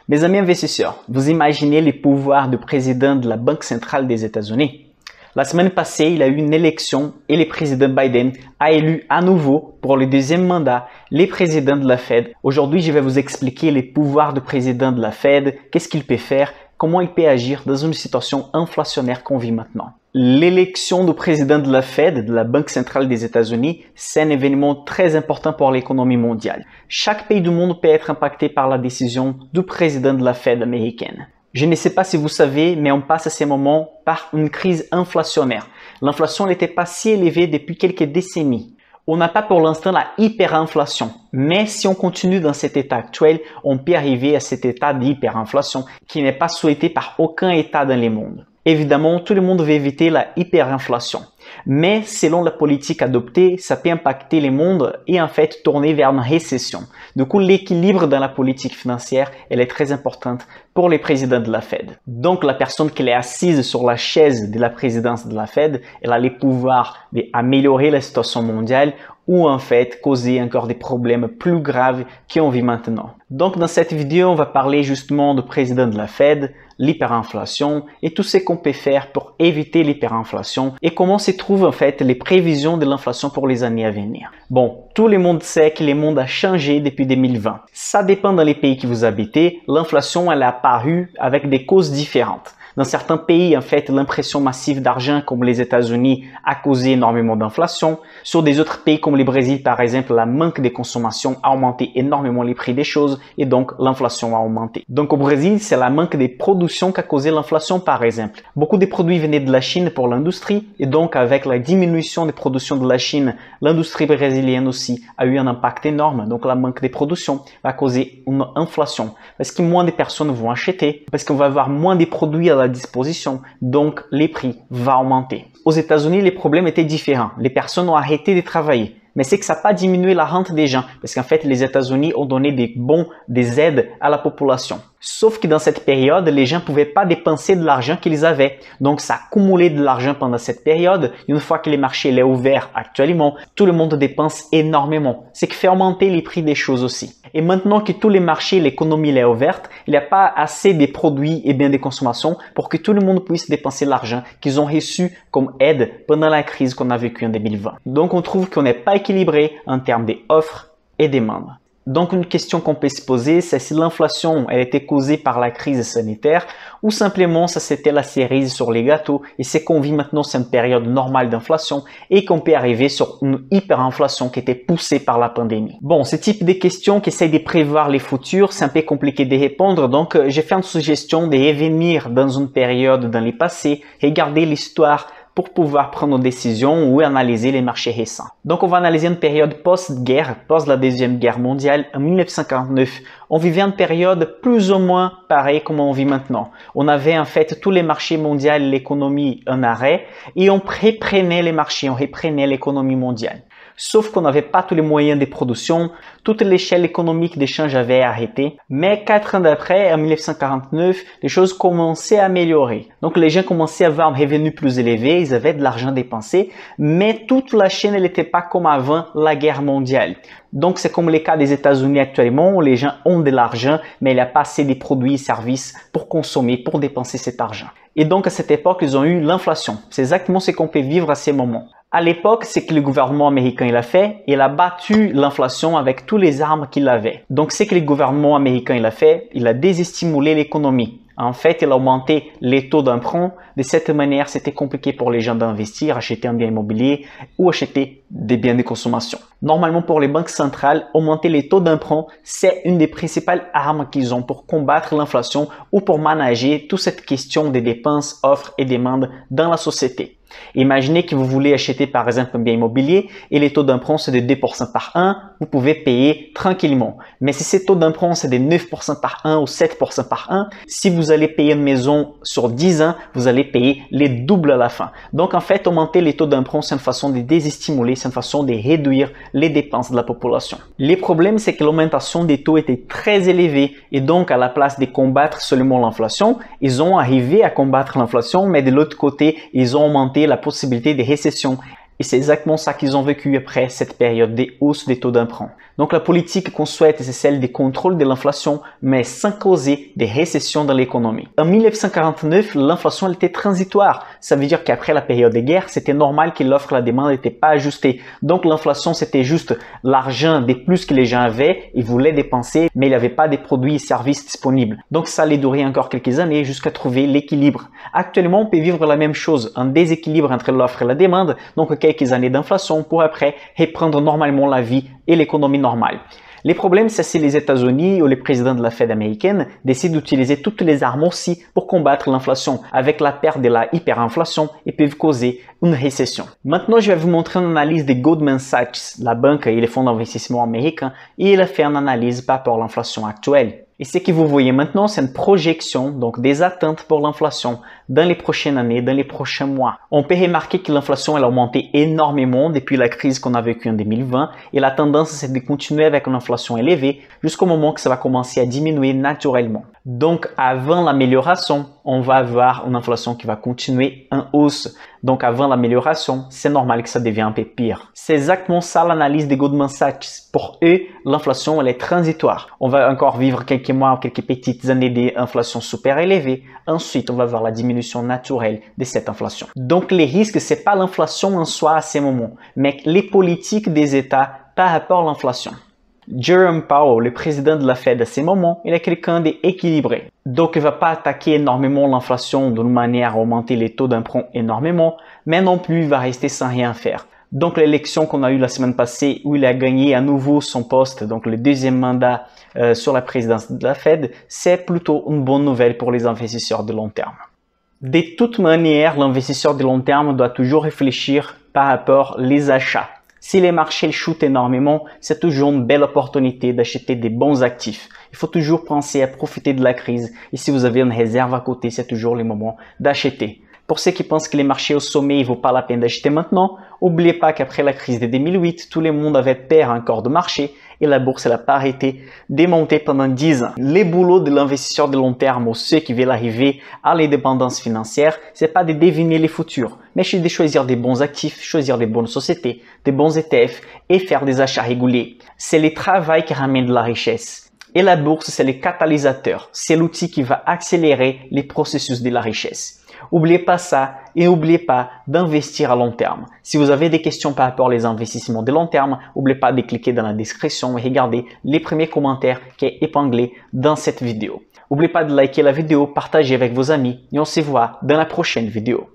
Mes amis investisseurs, vous imaginez les pouvoirs du président de la Banque centrale des États-Unis? La semaine passée, il a eu une élection et le président Biden a élu à nouveau pour le deuxième mandat les présidents de la Fed. Aujourd'hui, je vais vous expliquer les pouvoirs du président de la Fed, qu'est-ce qu'il peut faire, comment il peut agir dans une situation inflationnaire qu'on vit maintenant. L'élection du président de la Fed, de la Banque centrale des États-Unis, c'est un événement très important pour l'économie mondiale. Chaque pays du monde peut être impacté par la décision du président de la Fed américaine. Je ne sais pas si vous savez, mais on passe à ces moments par une crise inflationnaire. L'inflation n'était pas si élevée depuis quelques décennies. On n'a pas pour l'instant la hyperinflation, mais si on continue dans cet état actuel, on peut arriver à cet état d'hyperinflation qui n'est pas souhaité par aucun état dans le monde. Évidemment, tout le monde veut éviter la hyperinflation. Mais selon la politique adoptée, ça peut impacter le monde et en fait tourner vers une récession. Du coup, l'équilibre dans la politique financière, elle est très importante pour les présidents de la Fed. Donc, la personne qui est assise sur la chaise de la présidence de la Fed, elle a les pouvoirs d'améliorer la situation mondiale ou en fait causer encore des problèmes plus graves qu'on vit maintenant. Donc, dans cette vidéo, on va parler justement du président de la Fed, l'hyperinflation et tout ce qu'on peut faire pour éviter l'hyperinflation et comment se trouvent en fait les prévisions de l'inflation pour les années à venir. Bon, tout le monde sait que le monde a changé depuis 2020. Ça dépend dans les pays que vous habitez, l'inflation elle est apparue avec des causes différentes. Dans certains pays, en fait, l'impression massive d'argent comme les États-Unis a causé énormément d'inflation. Sur des autres pays comme le Brésil, par exemple, la manque de consommation a augmenté énormément les prix des choses et donc l'inflation a augmenté. Donc au Brésil, c'est la manque de production qui a causé l'inflation, par exemple. Beaucoup de produits venaient de la Chine pour l'industrie et donc avec la diminution des productions de la Chine, l'industrie brésilienne aussi a eu un impact énorme. Donc la manque de production va causer une inflation parce que moins de personnes vont acheter, parce qu'on va avoir moins de produits à la disposition, donc les prix vont augmenter. Aux États-Unis, les problèmes étaient différents. Les personnes ont arrêté de travailler. Mais c'est que ça n'a pas diminué la rente des gens, parce qu'en fait, les États-Unis ont donné des aides à la population. Sauf que dans cette période, les gens ne pouvaient pas dépenser de l'argent qu'ils avaient. Donc, ça a accumulé de l'argent pendant cette période. Une fois que les marchés sont ouverts actuellement, tout le monde dépense énormément. C'est que fait augmenter les prix des choses aussi. Et maintenant que tous les marchés, l'économie est ouverte, il n'y a pas assez de produits et biens de consommation pour que tout le monde puisse dépenser l'argent qu'ils ont reçu comme aide pendant la crise qu'on a vécue en 2020. Donc, on trouve qu'on n'est pas équilibré en termes d'offres et demandes. Donc, une question qu'on peut se poser, c'est si l'inflation elle était causée par la crise sanitaire ou simplement ça c'était la cerise sur les gâteaux et c'est qu'on vit maintenant c'est une période normale d'inflation et qu'on peut arriver sur une hyperinflation qui était poussée par la pandémie. Bon, ce type de questions qui essayent de prévoir les futurs, c'est un peu compliqué de répondre, donc j'ai fait une suggestion de revenir dans une période dans le passé, regarder l'histoire pour pouvoir prendre une décision ou analyser les marchés récents. Donc, on va analyser une période post-guerre, post la Deuxième Guerre mondiale, en 1949. On vivait une période plus ou moins pareille comme on vit maintenant. On avait en fait tous les marchés mondiaux, l'économie en arrêt et on reprenait les marchés, on reprenait l'économie mondiale. Sauf qu'on n'avait pas tous les moyens de production, toute l'échelle économique d'échange avait arrêté. Mais 4 ans d'après, en 1949, les choses commençaient à améliorer. Donc les gens commençaient à avoir un revenu plus élevé, ils avaient de l'argent dépensé, mais toute la chaîne n'était pas comme avant la guerre mondiale. Donc c'est comme le cas des États-Unis actuellement où les gens ont de l'argent, mais il n'y a pas assez de produits et services pour consommer, pour dépenser cet argent. Et donc à cette époque, ils ont eu l'inflation. C'est exactement ce qu'on peut vivre à ces moments. À l'époque, c'est que le gouvernement américain il a fait, il a battu l'inflation avec toutes les armes qu'il avait. Donc, c'est que le gouvernement américain il a fait, il a désestimulé l'économie. En fait, il a augmenté les taux d'emprunt. De cette manière, c'était compliqué pour les gens d'investir, acheter un bien immobilier ou acheter des biens de consommation. Normalement, pour les banques centrales, augmenter les taux d'emprunt, c'est une des principales armes qu'ils ont pour combattre l'inflation ou pour manager toute cette question des dépenses, offres et demandes dans la société. Imaginez que vous voulez acheter par exemple un bien immobilier et les taux d'emprunt c'est de 2% par an, vous pouvez payer tranquillement. Mais si ces taux d'emprunt c'est de 9% par an ou 7% par an, si vous allez payer une maison sur 10 ans, vous allez payer les doubles à la fin. Donc en fait, augmenter les taux d'emprunt c'est une façon de désestimuler, c'est une façon de réduire les dépenses de la population. Les problèmes c'est que l'augmentation des taux était très élevée et donc à la place de combattre seulement l'inflation, ils ont arrivé à combattre l'inflation mais de l'autre côté, ils ont augmenté la possibilité de récession. Et c'est exactement ça qu'ils ont vécu après cette période des hausses des taux d'emprunt. Donc la politique qu'on souhaite, c'est celle des contrôles de l'inflation, mais sans causer des récessions dans l'économie. En 1949, l'inflation était transitoire. Ça veut dire qu'après la période des guerres, c'était normal que l'offre et la demande n'étaient pas ajustées. Donc l'inflation, c'était juste l'argent des plus que les gens avaient, ils voulaient dépenser, mais il n'y avait pas des produits et services disponibles. Donc ça allait durer encore quelques années jusqu'à trouver l'équilibre. Actuellement, on peut vivre la même chose, un déséquilibre entre l'offre et la demande, donc quelques années d'inflation pour après reprendre normalement la vie et l'économie normale. Les problèmes, c'est si les États-Unis ou les présidents de la Fed américaine décident d'utiliser toutes les armes aussi pour combattre l'inflation. Avec la perte de la hyperinflation, ils peuvent causer une récession. Maintenant, je vais vous montrer une analyse de Goldman Sachs, la banque et les fonds d'investissement américains, et il a fait une analyse par rapport à l'inflation actuelle. Et ce que vous voyez maintenant, c'est une projection, donc des attentes pour l'inflation dans les prochaines années, dans les prochains mois. On peut remarquer que l'inflation a augmenté énormément depuis la crise qu'on a vécue en 2020 et la tendance c'est de continuer avec une inflation élevée jusqu'au moment que ça va commencer à diminuer naturellement. Donc avant l'amélioration, on va avoir une inflation qui va continuer en hausse. Donc avant l'amélioration, c'est normal que ça devienne un peu pire. C'est exactement ça l'analyse de Goldman Sachs. Pour eux, l'inflation elle est transitoire. On va encore vivre quelques mois ou quelques petites années d'inflation super élevée. Ensuite, on va voir la diminution naturelle de cette inflation. Donc les risques, c'est pas l'inflation en soi à ces moments, mais les politiques des États par rapport à l'inflation. Jerome Powell, le président de la Fed à ces moments, il est quelqu'un d'équilibré. Donc, il ne va pas attaquer énormément l'inflation d'une manière à augmenter les taux d'emprunt énormément, mais non plus il va rester sans rien faire. Donc, l'élection qu'on a eue la semaine passée où il a gagné à nouveau son poste, donc le deuxième mandat sur la présidence de la Fed, c'est plutôt une bonne nouvelle pour les investisseurs de long terme. De toute manière, l'investisseur de long terme doit toujours réfléchir par rapport aux achats. Si les marchés chutent énormément, c'est toujours une belle opportunité d'acheter des bons actifs. Il faut toujours penser à profiter de la crise et si vous avez une réserve à côté, c'est toujours le moment d'acheter. Pour ceux qui pensent que les marchés au sommet ne vaut pas la peine d'acheter maintenant, n'oubliez pas qu'après la crise de 2008, tout le monde avait peur encore de marché et la bourse n'a pas arrêté de monter pendant 10 ans. Les boulots de l'investisseur de long terme ou ceux qui veulent arriver à l'indépendance financière, c'est pas de deviner les futurs, mais c'est de choisir des bons actifs, choisir des bonnes sociétés, des bons ETF et faire des achats réguliers. C'est le travail qui ramène de la richesse. Et la bourse, c'est le catalyseur. C'est l'outil qui va accélérer les processus de la richesse. N'oubliez pas ça et n'oubliez pas d'investir à long terme. Si vous avez des questions par rapport aux investissements de long terme, n'oubliez pas de cliquer dans la description et regarder les premiers commentaires qui sont épinglés dans cette vidéo. N'oubliez pas de liker la vidéo, partager avec vos amis et on se voit dans la prochaine vidéo.